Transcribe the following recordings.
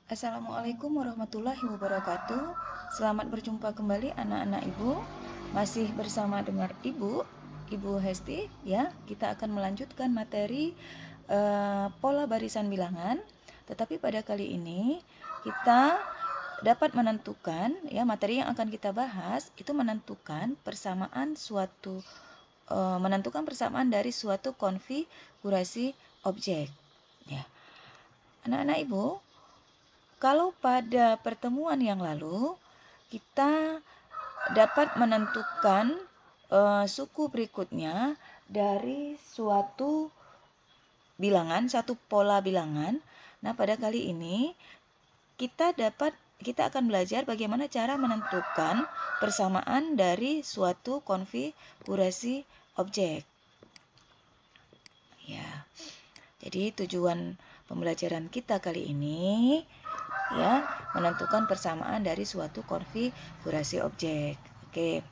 Assalamualaikum warahmatullahi wabarakatuh. Selamat berjumpa kembali anak-anak Ibu. Masih bersama dengan Ibu Hesti ya. Kita akan melanjutkan materi pola barisan bilangan. Tetapi pada kali ini kita dapat menentukan ya, materi yang akan kita bahas itu menentukan persamaan dari suatu konfigurasi objek ya. Anak-anak Ibu, kalau pada pertemuan yang lalu kita dapat menentukan suku berikutnya dari suatu bilangan, satu pola bilangan. Nah, pada kali ini kita akan belajar bagaimana cara menentukan persamaan dari suatu konfigurasi objek. Ya. Jadi tujuan pembelajaran kita kali ini ya, menentukan persamaan dari suatu konfigurasi objek. Oke.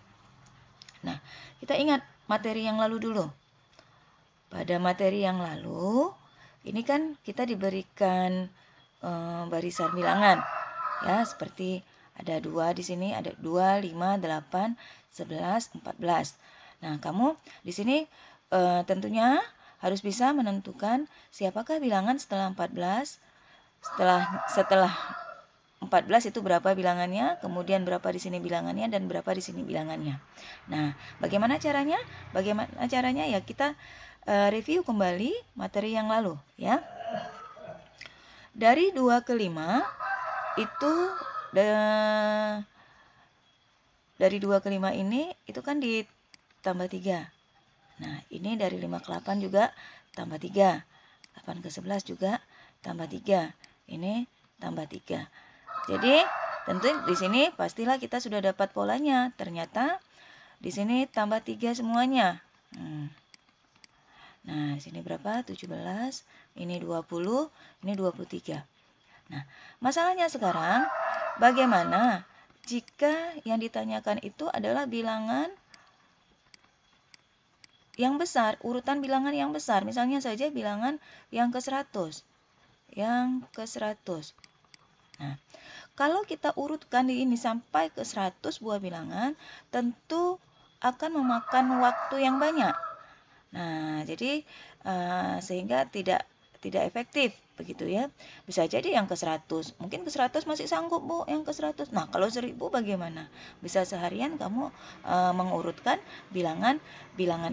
Nah, kita ingat materi yang lalu dulu. Pada materi yang lalu, ini kan kita diberikan barisan bilangan. Ya, seperti ada 2 di sini, ada 2, 5, 8, 11, 14. Nah, kamu di sini tentunya harus bisa menentukan siapakah bilangan setelah 14. Setelah 14 itu berapa bilangannya, kemudian berapa di sini bilangannya, dan berapa di sini bilangannya. Nah, bagaimana caranya? Bagaimana caranya ya, kita review kembali materi yang lalu ya. Dari 2 ke 5 itu dari 2 ke 5 ini itu kan ditambah 3. Nah, ini dari 5 ke 8 juga tambah 3. 8 ke 11 juga tambah 3. Ini tambah 3. Jadi, tentu di sini pastilah kita sudah dapat polanya. Ternyata di sini tambah 3 semuanya. Nah, di sini berapa? 17, ini 20, ini 23. Nah, masalahnya sekarang bagaimana jika yang ditanyakan itu adalah bilangan yang besar, urutan bilangan yang besar. Misalnya saja bilangan yang ke 100. Yang ke 100. Nah, kalau kita urutkan di ini sampai ke 100 buah bilangan, tentu akan memakan waktu yang banyak. Nah, jadi sehingga tidak efektif begitu ya. Bisa jadi yang ke 100, mungkin ke 100 masih sanggup Bu, yang ke 100. Nah, kalau 1000 bagaimana? Bisa seharian kamu mengurutkan bilangan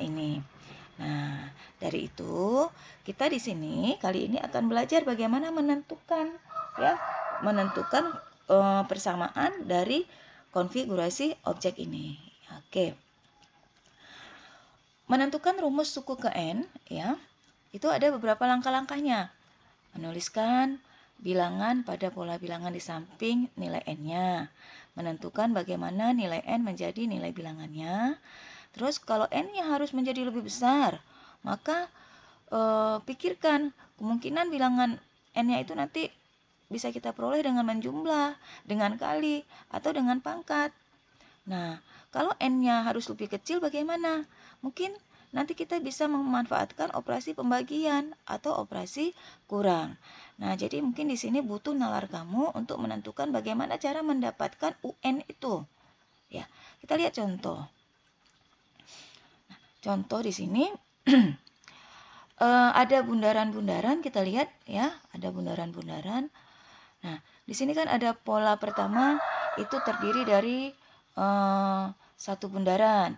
ini. Nah, dari itu kita di sini kali ini akan belajar bagaimana menentukan persamaan dari konfigurasi objek ini. Oke. Menentukan rumus suku ke n ya. Itu ada beberapa langkah-langkahnya. Menuliskan bilangan pada pola bilangan di samping nilai n-nya. Menentukan bagaimana nilai n menjadi nilai bilangannya. Terus kalau n-nya harus menjadi lebih besar, maka pikirkan kemungkinan bilangan n-nya itu nanti bisa kita peroleh dengan menjumlah, dengan kali, atau dengan pangkat. Nah, kalau n-nya harus lebih kecil bagaimana? Mungkin nanti kita bisa memanfaatkan operasi pembagian atau operasi kurang. Nah, jadi mungkin di sini butuh nalar kamu untuk menentukan bagaimana cara mendapatkan UN itu. Ya, kita lihat contoh. Nah, contoh di sini ada bundaran-bundaran, kita lihat ya, ada bundaran-bundaran. Nah, di sini kan ada pola pertama itu terdiri dari satu bundaran.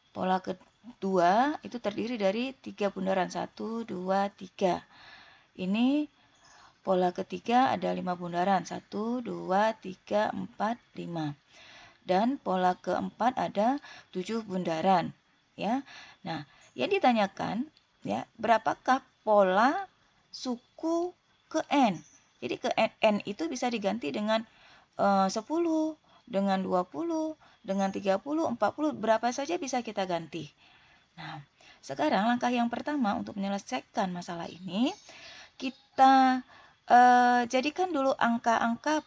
Pola kedua itu terdiri dari 3 bundaran. 1, 2, 3. Ini pola ketiga ada 5 bundaran. 1, 2, 3, 4, 5. Dan pola keempat ada 7 bundaran. Ya. Nah, yang ditanyakan ya, berapakah pola suku ke n? Jadi ke n itu bisa diganti dengan 10, dengan 20, dengan 30, 40, berapa saja bisa kita ganti. Nah, sekarang langkah yang pertama untuk menyelesaikan masalah ini, kita jadikan dulu angka-angka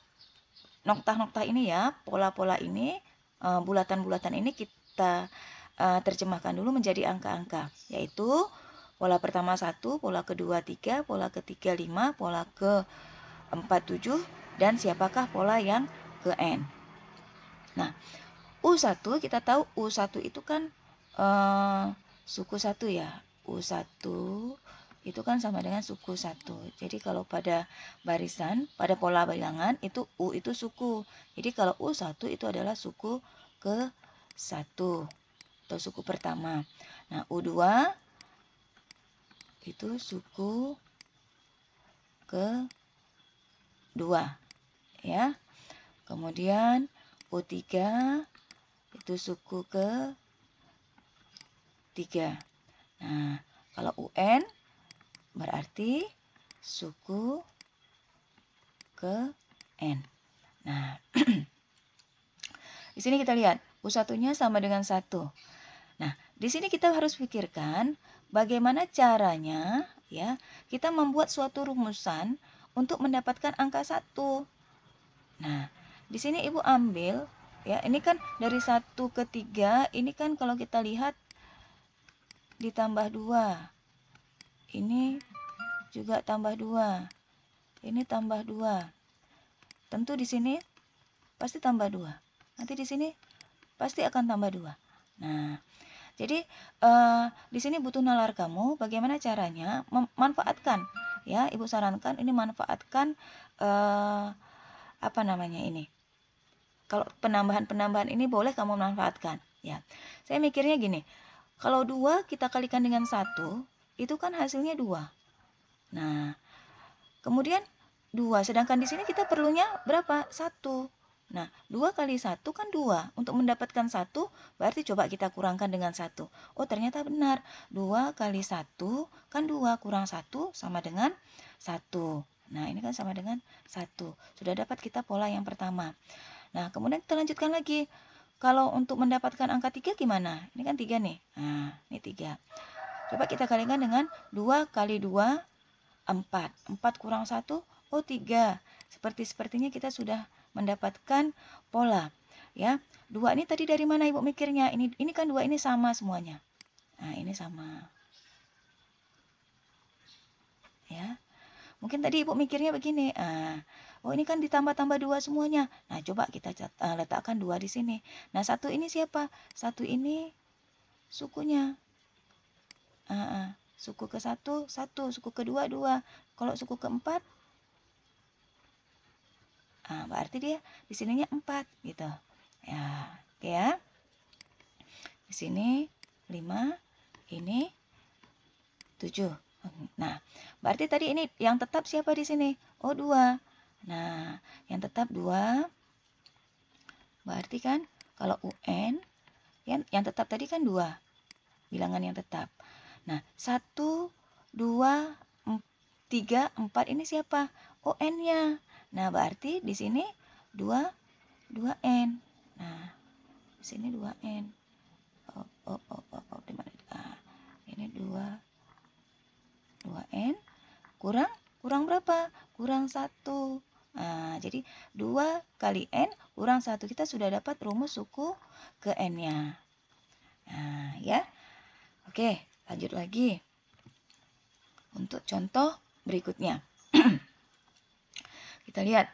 noktah-noktah ini ya, pola-pola ini, bulatan-bulatan ini kita terjemahkan dulu menjadi angka-angka, yaitu pola pertama 1, pola kedua 3, pola ketiga 5, pola keempat 7, dan siapakah pola yang ke N. Nah, U1 kita tahu U1 itu kan suku 1 ya. U1 itu kan sama dengan suku 1. Jadi kalau pada barisan, pada pola bilangan itu U itu suku. Jadi kalau U1 itu adalah suku ke 1 atau suku pertama. Nah, U2 itu suku ke 2 ya. Kemudian U3 itu suku ke 3. Nah, kalau UN berarti suku ke N. Nah, di sini kita lihat U1-nya sama dengan 1. Nah, di sini kita harus pikirkan bagaimana caranya ya kita membuat suatu rumusan untuk mendapatkan angka 1. Nah, di sini Ibu ambil ya, ini kan dari 1 ke 3, ini kan kalau kita lihat ditambah 2. Ini juga tambah 2. Ini tambah 2. Tentu di sini pasti tambah 2. Nanti di sini pasti akan tambah 2. Nah, jadi di sini butuh nalar kamu bagaimana caranya memanfaatkan ya, Ibu sarankan ini manfaatkan apa namanya ini. Kalau penambahan-penambahan ini boleh kamu manfaatkan ya. Saya mikirnya gini, kalau 2 kita kalikan dengan 1, itu kan hasilnya 2. Nah, kemudian 2, sedangkan di sini kita perlunya berapa? 1. Nah, 2 kali 1 kan 2. Untuk mendapatkan 1, berarti coba kita kurangkan dengan 1. Oh, ternyata benar. 2 kali 1 kan 2, kurang 1 sama dengan 1. Nah, ini kan sama dengan 1. Sudah dapat kita pola yang pertama. Nah, kemudian kita lanjutkan lagi. Kalau untuk mendapatkan angka 3 gimana? Ini kan 3 nih. Nah, ini 3. Coba kita kalikan dengan 2 kali 2, 4. 4 kurang 1, oh 3. Sepertinya kita sudah mendapatkan pola. Ya, 2 ini tadi dari mana Ibu mikirnya? Ini kan 2 ini sama semuanya. Nah, ini sama. Ya. Mungkin tadi Ibu mikirnya begini. Oh, ini kan ditambah-tambah 2 semuanya. Nah, coba kita letakkan 2 di sini. Nah, 1 ini siapa? 1 ini sukunya. Suku ke 1, 1. Suku ke 2, 2. Kalau suku ke 4, berarti dia di sininya 4 gitu. Ya, oke ya. Di sini 5, ini 7. Nah, berarti tadi ini yang tetap siapa di sini? Oh, 2. Nah, yang tetap 2. Berarti kan kalau UN yang tetap tadi kan 2. Bilangan yang tetap. Nah, 1, 2, 3, 4 ini siapa? Oh, N-nya. Nah, berarti di sini 2N. Nah, di sini 2N. Di mana? Ini 2N kurang berapa? Kurang 1. Nah, jadi 2 kali N kurang 1. Kita sudah dapat rumus suku ke N-nya. Nah, ya. Oke, lanjut lagi. Untuk contoh berikutnya. Kita lihat.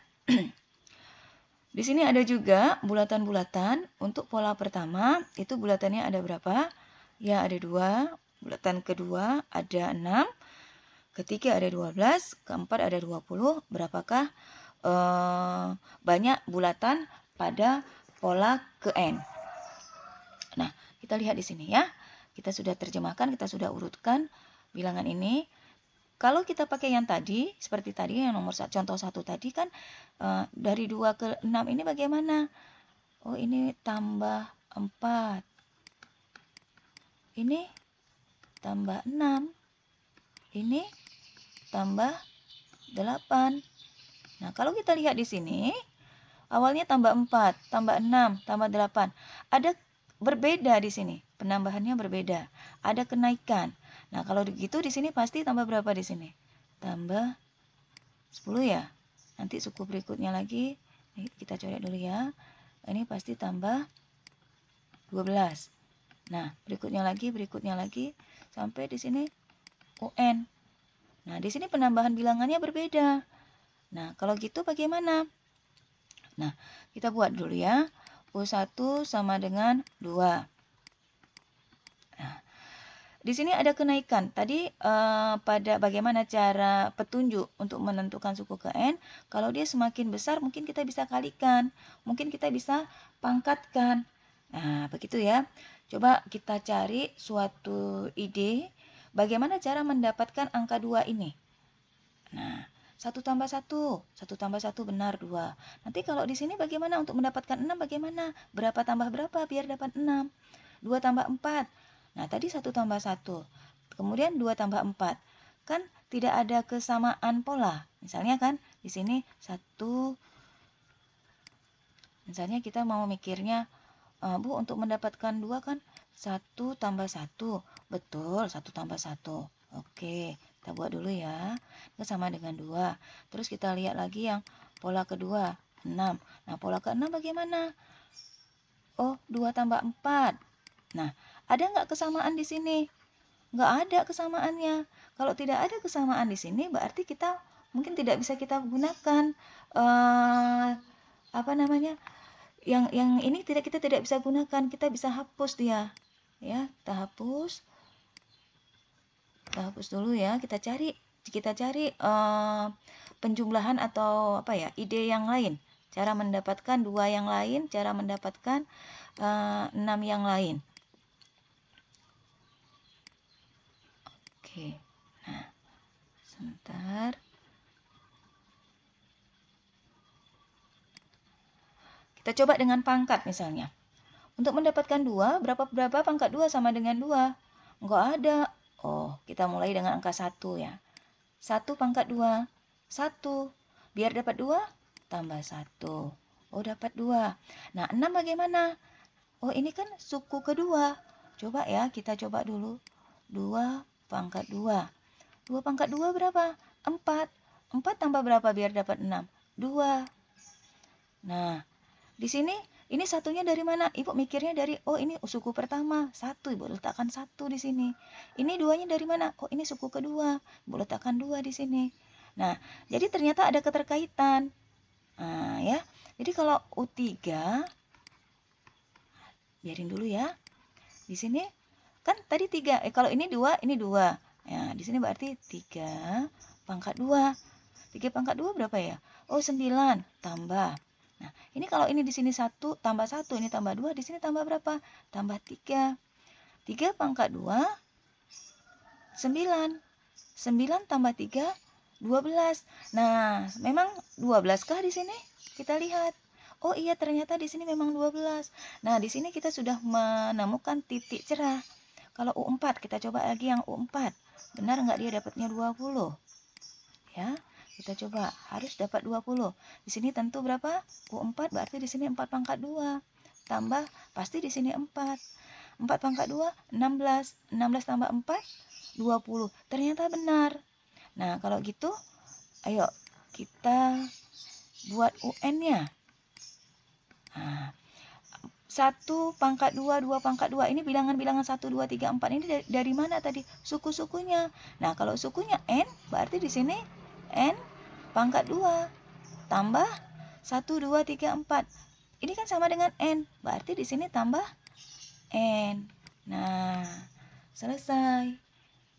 Di sini ada juga bulatan-bulatan. Untuk pola pertama, itu bulatannya ada berapa? Ya, ada 2. Bulatan kedua ada 6. Ketiga ada 12. Keempat ada 20. Berapakah banyak bulatan pada pola ke N? Nah, kita lihat di sini ya. Kita sudah terjemahkan, kita sudah urutkan bilangan ini. Kalau kita pakai yang tadi, seperti tadi yang nomor contoh 1 tadi kan, dari 2 ke 6 ini bagaimana? Oh, ini tambah 4. Ini tambah 6. Ini tambah 8. Nah, kalau kita lihat di sini, awalnya tambah 4, tambah 6, tambah 8. Ada berbeda di sini. Penambahannya berbeda. Ada kenaikan. Nah, kalau begitu di sini pasti tambah berapa di sini? Tambah 10 ya. Nanti suku berikutnya lagi. Nih, kita coret dulu ya. Ini pasti tambah 12. Nah, berikutnya lagi sampai di sini UN. Nah, di sini penambahan bilangannya berbeda. Nah, kalau gitu bagaimana? Nah, kita buat dulu ya. U1 sama dengan 2. Nah, di sini ada kenaikan. Tadi pada bagaimana cara petunjuk untuk menentukan suku ke N. Kalau dia semakin besar, mungkin kita bisa kalikan. Mungkin kita bisa pangkatkan. Nah, begitu ya. Coba kita cari suatu ide bagaimana cara mendapatkan angka 2 ini. Nah, 1 tambah 1, 1 tambah 1 benar 2. Nanti kalau di sini bagaimana untuk mendapatkan 6 bagaimana? Berapa tambah berapa biar dapat 6? 2 tambah 4. Nah, tadi 1 tambah 1. Kemudian 2 tambah 4. Kan tidak ada kesamaan pola. Misalnya kan di sini 1. Misalnya kita mau mikirnya, Bu, untuk mendapatkan 2 kan 1 tambah 1. Betul, 1 tambah 1. Oke, kita buat dulu ya. Itu sama dengan 2. Terus kita lihat lagi yang pola kedua, 6. Nah, pola ke-6 bagaimana? Oh, 2 tambah 4. Nah, ada nggak kesamaan di sini? Nggak ada kesamaannya. Kalau tidak ada kesamaan di sini, berarti kita mungkin tidak bisa kita gunakan apa namanya? Yang ini kita tidak bisa gunakan. Kita bisa hapus dia. Ya, kita hapus. Kita hapus dulu ya. Kita cari penjumlahan atau apa ya? Ide yang lain. Cara mendapatkan 2 yang lain, cara mendapatkan 6 yang lain. Oke. Nah, sebentar. Kita coba dengan pangkat misalnya. Untuk mendapatkan 2, berapa pangkat 2 sama dengan 2? Enggak ada. Oh, kita mulai dengan angka 1 ya. 1 pangkat 2. 1. Biar dapat 2, tambah 1. Oh, dapat 2. Nah, 6 bagaimana? Oh, ini kan suku kedua. Coba ya, kita coba dulu. 2 pangkat 2. 2 pangkat 2 berapa? 4. 4 tambah berapa biar dapat 6? 2. Nah, di sini ini satunya dari mana? Ibu mikirnya dari, oh ini suku pertama, 1. Ibu letakkan 1 di sini. Ini 2-nya dari mana? Oh ini suku kedua. Ibu letakkan 2 di sini. Nah, jadi ternyata ada keterkaitan. Nah, ya. Jadi kalau U3, biarin dulu ya. Di sini kan tadi 3. Kalau ini 2, ini 2. Ya, di sini berarti 3 pangkat 2. 3 pangkat 2 berapa ya? Oh, 9 tambah. Nah, ini kalau ini di sini 1 tambah 1, ini tambah 2, di sini tambah berapa? Tambah 3. 3 pangkat 2, 9. 9 tambah 3, 12. Nah, memang 12 kah di sini? Kita lihat. Oh iya, ternyata di sini memang 12. Nah, di sini kita sudah menemukan titik cerah. Kalau U4, kita coba lagi yang U4. Benar nggak dia dapatnya 20? Ya. Kita coba, harus dapat 20. Di sini tentu berapa? U4 berarti di sini 4 pangkat 2. Tambah, pasti di sini 4. 4 pangkat 2, 16. 16 tambah 4, 20. Ternyata benar. Nah, kalau gitu, ayo kita buat UN-nya. Nah, 1 pangkat 2, 2 pangkat 2. Ini bilangan-bilangan 1, 2, 3, 4. Ini dari mana tadi? Suku-sukunya. Nah, kalau sukunya N, berarti di sini N pangkat 2 tambah 1, 2, 3, 4. Ini kan sama dengan N. Berarti di sini tambah N. Nah, selesai.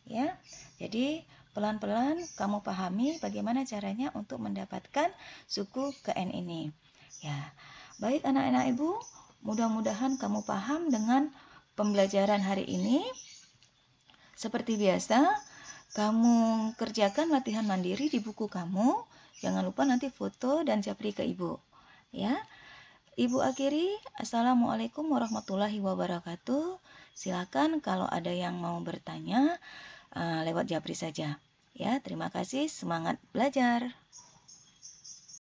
Ya. Jadi, pelan-pelan kamu pahami bagaimana caranya untuk mendapatkan suku ke N ini. Ya. Baik anak-anak Ibu, mudah-mudahan kamu paham dengan pembelajaran hari ini. Seperti biasa, kamu kerjakan latihan mandiri di buku kamu. Jangan lupa nanti foto dan japri ke Ibu. Ya. Ibu akhiri, Assalamualaikum warahmatullahi wabarakatuh. Silakan kalau ada yang mau bertanya lewat japri saja. Ya, terima kasih. Semangat belajar.